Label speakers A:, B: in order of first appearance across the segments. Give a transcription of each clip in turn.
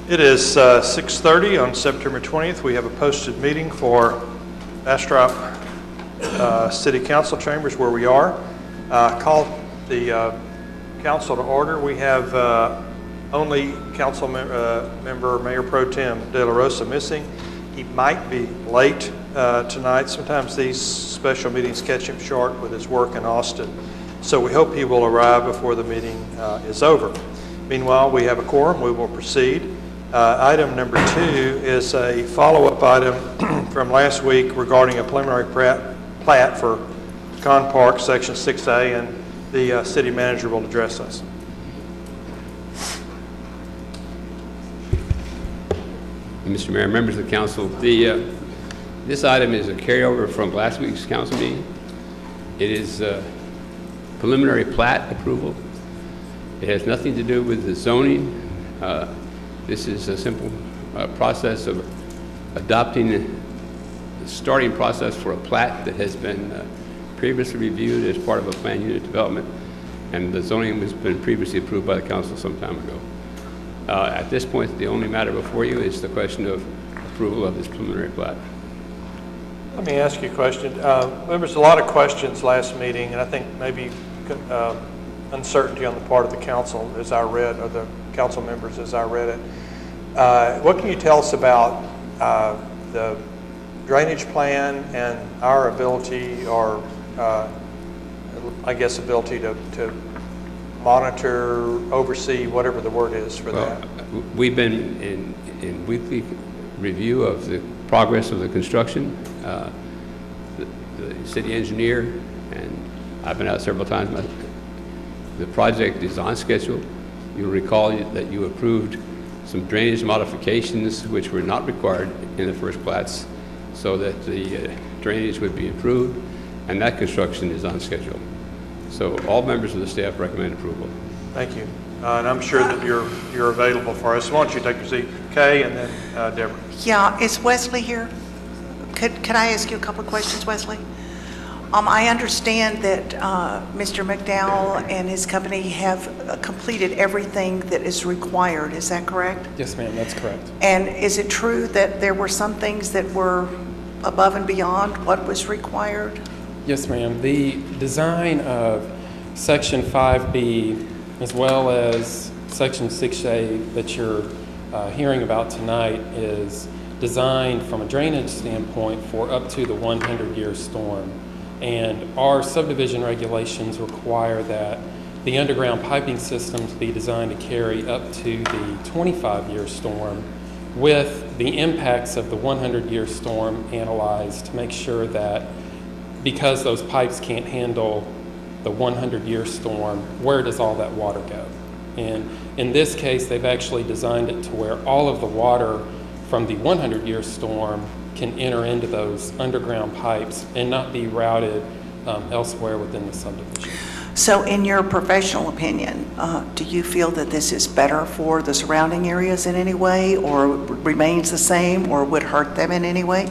A: It is 6:30 on September 20th. We have a posted meeting for Bastrop City Council Chambers where we are. Call the council to order. We have only council member Mayor Pro Tem De La Rosa missing. He might be late tonight. Sometimes these special meetings catch him short with his work in Austin. So we hope he will arrive before the meeting is over. Meanwhile, we have a quorum. We will proceed. Item number 2 is a follow-up item from last week regarding a preliminary plat for Con Park, Section 6A, and the city manager will address us.
B: Mr. Mayor, members of the council, this item is a carryover from last week's council meeting. It is preliminary plat approval. It has nothing to do with the zoning. This is a simple process of adopting the starting process for a plat that has been previously reviewed as part of a planned unit development, and the zoning has been previously approved by the council some time ago. At this point, the only matter before you is the question of approval of this preliminary plat.
A: Let me ask you a question. There was a lot of questions last meeting, and I think maybe uncertainty on the part of the council as I read, or the council members as I read it. What can you tell us about the drainage plan and our ability, or I guess ability to monitor, oversee, whatever the word is for that?
B: We've been in weekly review of the progress of the construction. The city engineer, and I've been out several times. The project is on schedule. You'll recall that you approved some drainage modifications which were not required in the first plats, so that the drainage would be improved, and that construction is on schedule. So all members of the staff recommend approval.
A: Thank you. And I'm sure that you're available for us. Why don't you take your seat, Kay, and then Deborah.
C: Yeah, is Wesley here? Could I ask you a couple of questions, Wesley? I understand that Mr. McDowell and his company have completed everything that is required. Is that correct?
D: Yes, ma'am, that's correct.
C: And is it true that there were some things that were above and beyond what was required?
D: Yes, ma'am. The design of Section 5B as well as Section 6A that you're hearing about tonight is designed from a drainage standpoint for up to the 100-year storm. And our subdivision regulations require that the underground piping systems be designed to carry up to the 25-year storm, with the impacts of the 100-year storm analyzed to make sure that, because those pipes can't handle the 100-year storm, where does all that water go? And in this case, they've actually designed it to where all of the water from the 100-year storm can enter into those underground pipes and not be routed elsewhere within the subdivision.
C: So in your professional opinion, do you feel that this is better for the surrounding areas in any way, or remains the same, or would hurt them in any way?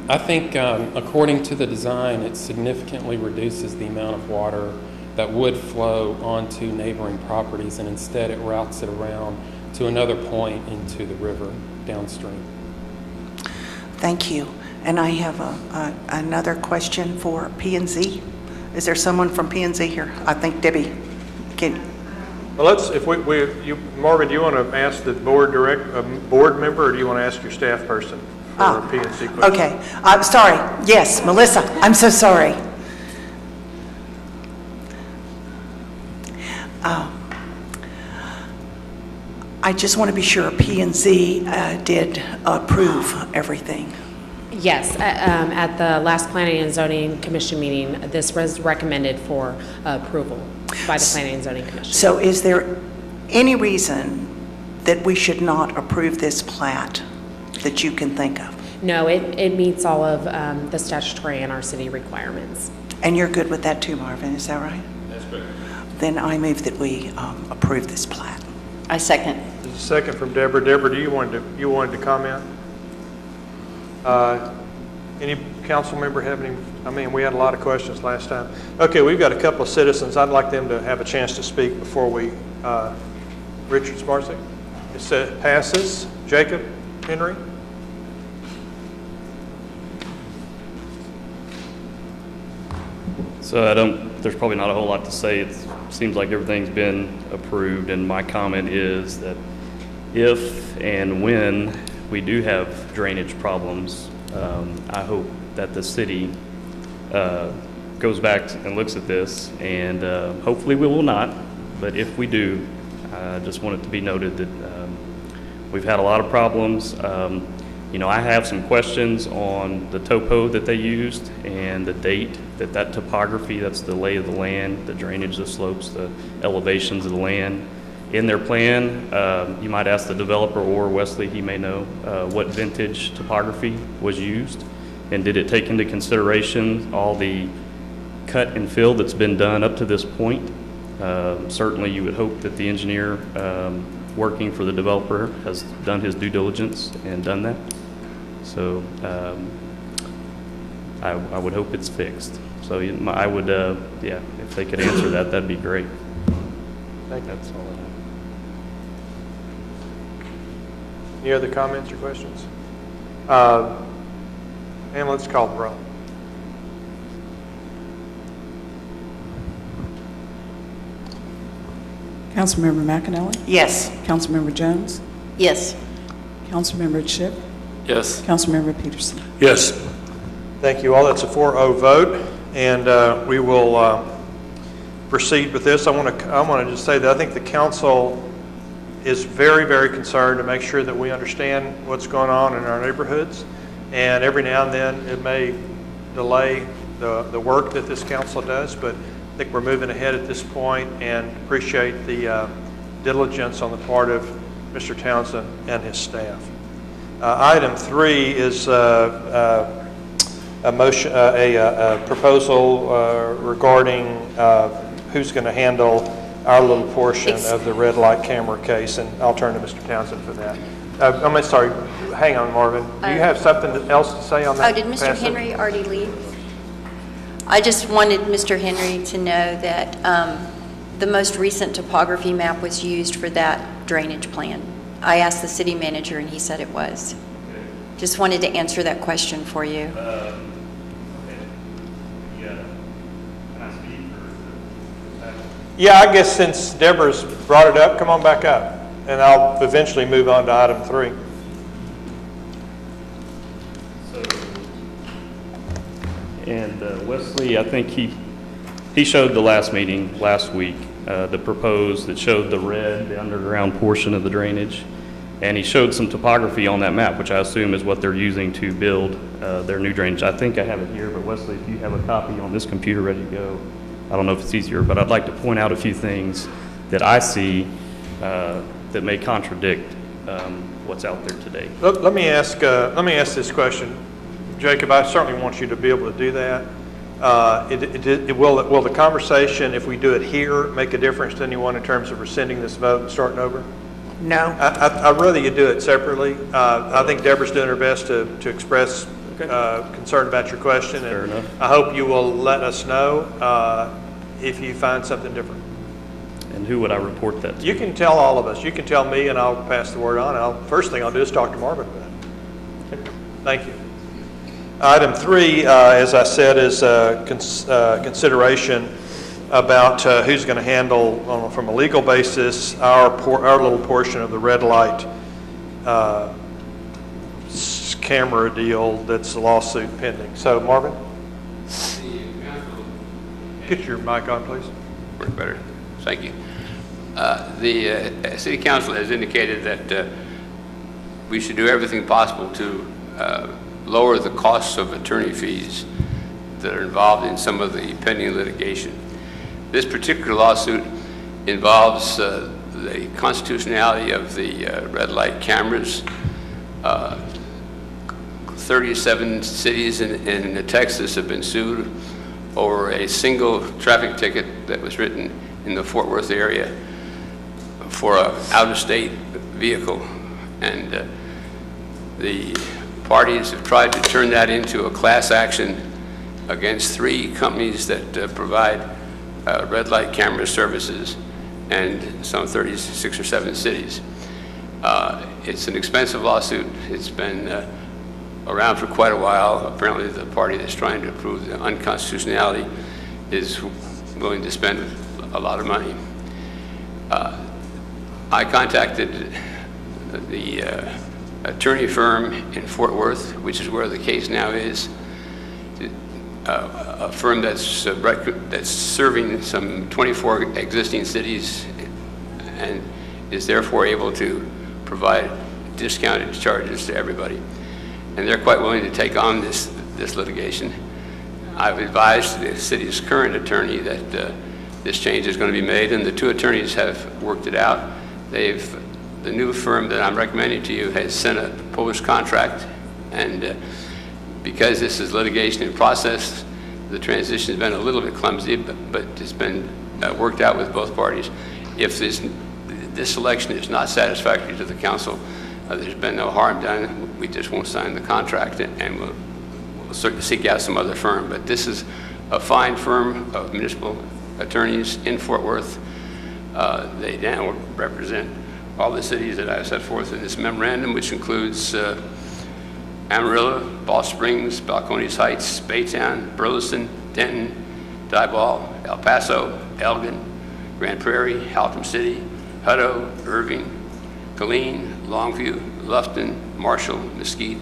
D: I think according to the design, it significantly reduces the amount of water that would flow onto neighboring properties, and instead it routes it around to another point into the river downstream.
C: Thank you. And I have another question for P&Z. Is there someone from P&Z here? I think Debbie can.
A: Well, Marvin, do you want to ask the board member, or do you want to ask your staff person for a P&Z question?
C: Okay. I'm sorry. Yes, Melissa. I'm so sorry. I just want to be sure P&Z did approve everything.
E: Yes, at the last Planning and Zoning Commission meeting, this was recommended for approval by the Planning and Zoning Commission. So
C: is there any reason that we should not approve this plat that you can think of?
E: No, it meets all of the statutory and our city requirements.
C: And you're good with that too, Marvin, is that right?
A: That's good.
C: Then I move that we approve this plat.
F: I second.
A: There's a second from Deborah. Deborah, do you wanted to comment? Any council member have any? I mean, we had a lot of questions last time. Okay, we've got a couple of citizens. I'd like them to have a chance to speak before we. Richard Sparsick? It passes. Jacob Henry?
F: So there's probably not a whole lot to say. It seems like everything's been approved, and my comment is that if and when we do have drainage problems, I hope that the city goes back and looks at this, and hopefully we will not, but if we do, I just want it to be noted that we've had a lot of problems. I have some questions on the topo that they used and the date that topography, that's the lay of the land, the drainage, the slopes, the elevations of the land. In their plan, you might ask the developer or Wesley, he may know, what vintage topography was used, and did it take into consideration all the cut and fill that's been done up to this point? Certainly you would hope that the engineer working for the developer has done his due diligence and done that. So I would hope it's fixed. So I would, yeah, if they could answer that, that'd be great. That's all I have.
A: Any other comments or questions? And let's call the roll.
G: Councilmember McAnally?
C: Yes.
G: Councilmember Jones?
H: Yes.
G: Councilmember Chip?
F: Yes.
G: Councilmember Peterson?
A: Yes. Thank you all. That's a 4-0 vote, and we will proceed with this. I want to just say that I think the council is very, very concerned to make sure that we understand what's going on in our neighborhoods, and every now and then it may delay the work that this council does, but I think we're moving ahead at this point and appreciate the diligence on the part of Mr. Townsend and his staff. Item 3 is a proposal regarding who's going to handle our little portion of the red light camera case, and I'll turn to Mr. Townsend for that. I'm sorry, hang on, Marvin. Do you have something else to say on that?
H: Oh, did Mr.
A: passage?
H: Henry already leave? I just wanted Mr. Henry to know that the most recent topography map was used for that drainage plan. I asked the city manager and he said it was. Just wanted to answer that question for you.
A: Yeah, I guess since Deborah's brought it up, come on back up, and I'll eventually move on to item 3.
F: And Wesley, I think he showed the last meeting last week, the proposed that showed the underground portion of the drainage. And he showed some topography on that map, which I assume is what they're using to build their new drainage. I think I have it here, but Wesley, if you have a copy on this computer ready to go, I don't know if it's easier, but I'd like to point out a few things that I see that may contradict what's out there today.
A: Let me ask this question. Jacob, I certainly want you to be able to do that. Will the conversation, if we do it here, make a difference to anyone in terms of rescinding this vote and starting over?
C: No.
A: I'd rather you do it separately. I think Deborah's doing her best to express concern about your question.
F: Fair
A: and
F: enough.
A: I hope you will let us know if you find something different.
F: And who would I report that to?
A: You can tell all of us. You can tell me, and I'll pass the word on. First thing I'll do is talk to Marvin about it. Okay. Thank you. Item 3, as I said, is consideration about who's going to handle, from a legal basis, our little portion of the red light camera deal that's a lawsuit pending. So, Marvin? Get your mic on, please.
B: Work better. Thank you. The City Council has indicated that we should do everything possible to lower the costs of attorney fees that are involved in some of the pending litigation. This particular lawsuit involves the constitutionality of the red light cameras. 37 cities in Texas have been sued over a single traffic ticket that was written in the Fort Worth area for an out-of-state vehicle. And the parties have tried to turn that into a class action against 3 companies that provide red light camera services and some 36 or 7 cities. It's an expensive lawsuit. It's been around for quite a while. Apparently, the party that's trying to prove the unconstitutionality is willing to spend a lot of money. I contacted the attorney firm in Fort Worth, which is where the case now is, a firm that's serving some 24 existing cities and is therefore able to provide discounted charges to everybody. And they're quite willing to take on this litigation. I've advised the city's current attorney that this change is going to be made, and the two attorneys have worked it out. The new firm that I'm recommending to you has sent a proposed contract, and because this is litigation in process, the transition has been a little bit clumsy, but it's been worked out with both parties. If this selection is not satisfactory to the council, there's been no harm done. We just won't sign the contract, and we'll certainly seek out some other firm. But this is a fine firm of municipal attorneys in Fort Worth. They now represent all the cities that I've set forth in this memorandum, which includes Amarillo, Ball Springs, Balcones Heights, Baytown, Burleson, Denton, Diboll, El Paso, Elgin, Grand Prairie, Haltom City, Hutto, Irving, Killeen, Longview, Lufton, Marshall, Mesquite,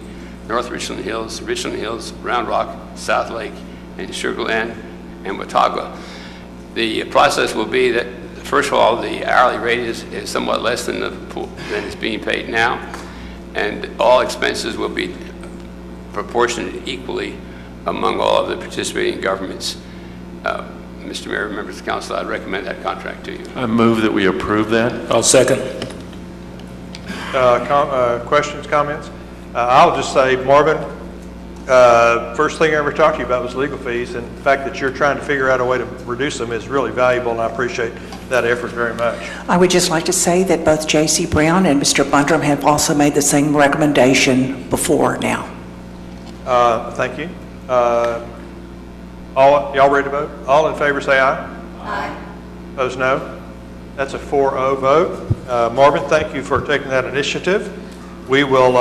B: North Richland Hills, Round Rock, South Lake, and Sugar Land, and Watauga. The process will be that, first of all, the hourly rate is somewhat less than is being paid now, and all expenses will be proportionate equally among all of the participating governments. Mr. Mayor, members of the council, I'd recommend that contract to you.
I: I move that we approve that.
J: I'll second.
A: Questions, comments? I'll just say, Marvin, first thing I ever talked to you about was legal fees, and the fact that you're trying to figure out a way to reduce them is really valuable, and I appreciate that effort very much.
C: I would just like to say that both J.C. Brown and Mr. Bundrum have also made the same recommendation before now.
A: Thank you. Y'all ready to vote? All in favor say aye. Aye. Opposed, no. That's a 4-0 vote. Marvin, thank you for taking that initiative. We will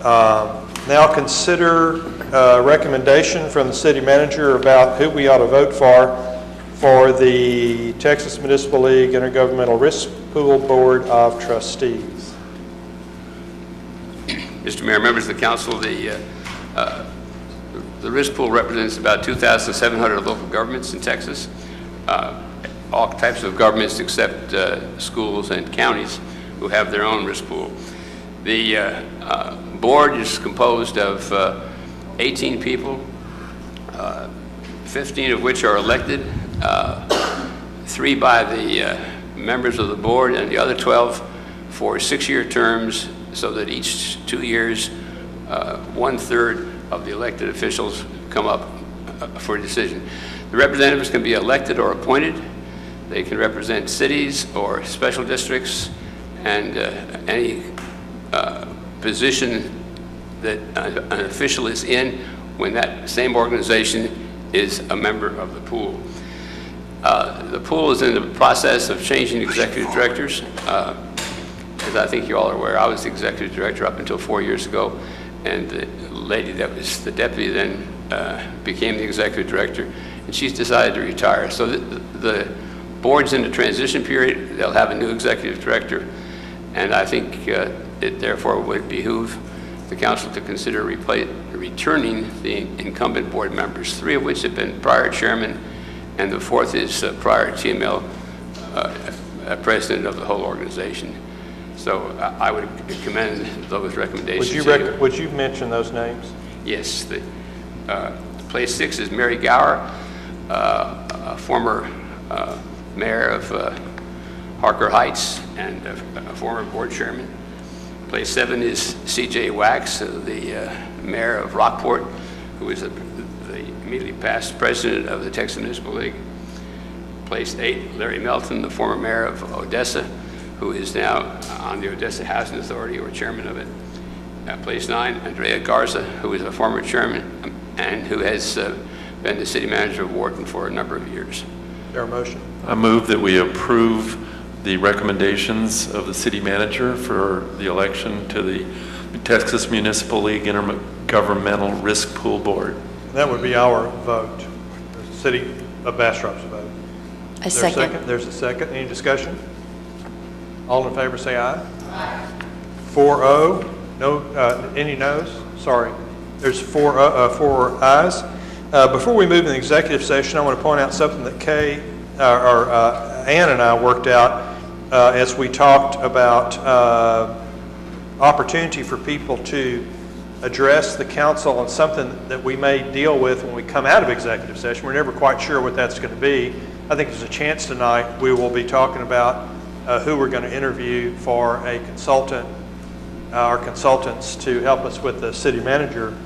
A: now consider a recommendation from the city manager about who we ought to vote for the Texas Municipal League Intergovernmental Risk Pool Board of Trustees.
B: Mr. Mayor, members of the council, the risk pool represents about 2,700 local governments in Texas, all types of governments except schools and counties who have their own risk pool. The board is composed of 18 people, 15 of which are elected, 3 by the members of the board, and the other 12 for 6-year terms, so that each 2 years, 1/3 of the elected officials come up for a decision. The representatives can be elected or appointed. They can represent cities or special districts, and any position that an official is in when that same organization is a member of the pool. The pool is in the process of changing executive directors. As I think you all are aware, I was the executive director up until 4 years ago, and the lady that was the deputy then became the executive director, and she's decided to retire. So the board's in the transition period. They'll have a new executive director, and I think it therefore would behoove the council to consider returning the incumbent board members, 3 of which have been prior chairman, and the 4th is prior TML president of the whole organization. So I would commend those recommendations.
A: Would you mention those names?
B: Yes. Place 6 is Mary Gower, a former mayor of Harker Heights and a former board chairman. Place 7 is C.J. Wax, the mayor of Rockport, who is the immediately past president of the Texas Municipal League. Place 8, Larry Melton, the former mayor of Odessa, who is now on the Odessa Housing Authority or chairman of it. Place 9, Andrea Garza, who is a former chairman and who has been the city manager of Wharton for a number of years.
A: Is there a motion?
I: I move that we approve the recommendations of the city manager for the election to the Texas Municipal League Intergovernmental Risk Pool Board.
A: That would be our vote, the city of Bastrop's vote.
H: A
A: Is there
H: second.
A: There's a second. Any discussion? All in favor say aye. Aye. 4-0. No, any noes? Sorry. There's four ayes. Before we move into the executive session, I want to point out something that Ann and I worked out as we talked about opportunity for people to address the council on something that we may deal with when we come out of executive session. We're never quite sure what that's going to be. I think there's a chance tonight we will be talking about who we're going to interview for a consultant, our consultants to help us with the city manager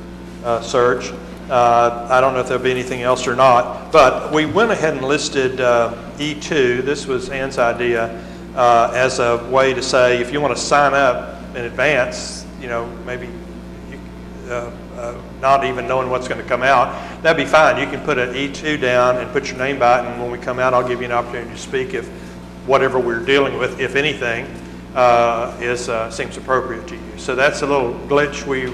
A: search. I don't know if there'll be anything else or not, but we went ahead and listed E2, this was Ann's idea, as a way to say if you want to sign up in advance, you know, maybe not even knowing what's going to come out, that'd be fine. You can put an E2 down and put your name by it, and when we come out, I'll give you an opportunity to speak if whatever we're dealing with, if anything, seems appropriate to you. So that's a little glitch we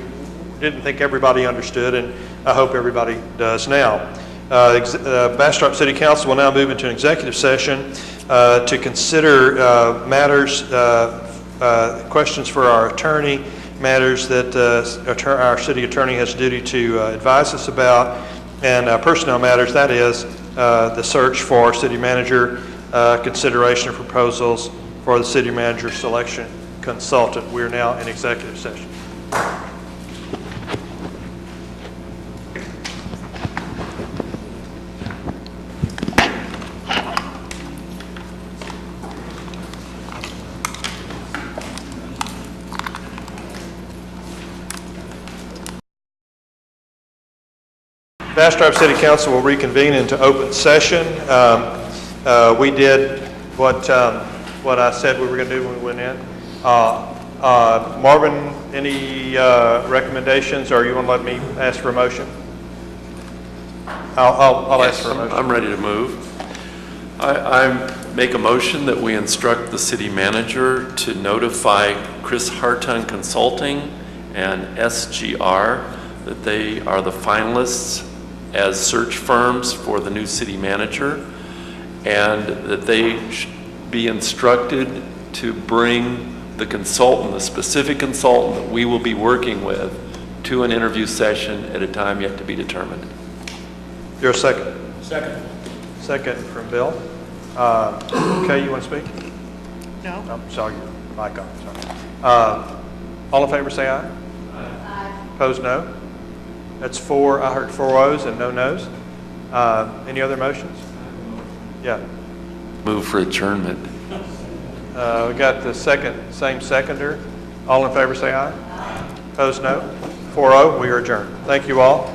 A: didn't think everybody understood, and I hope everybody does now. Bastrop City Council will now move into an executive session to consider matters, questions for our attorney, matters that our city attorney has a duty to advise us about, and personnel matters, that is the search for city manager, consideration of proposals for the city manager selection consultant. We are now in executive session. Bastrop City Council will reconvene into open session. We did what I said we were going to do when we went in. Marvin, any recommendations, or you want to let me ask for a motion? I'll ask for a motion.
I: I'm ready to move. I make a motion that we instruct the city manager to notify Chris Hartung Consulting and SGR that they are the finalists as search firms for the new city manager, and that they be instructed to bring the consultant, the specific consultant that we will be working with, to an interview session at a time yet to be determined.
A: You're a second.
J: Second.
A: Second from Bill. Kay, you want to speak?
C: No?
A: No, saw your mic on, sorry. All in favor say aye. Aye. Opposed, no. That's 4, I heard 4 O's and no no's. Any other motions? Yeah.
I: Move for adjournment.
A: We got the same seconder. All in favor say aye. Aye. Opposed, no. 4-0, we are adjourned. Thank you all.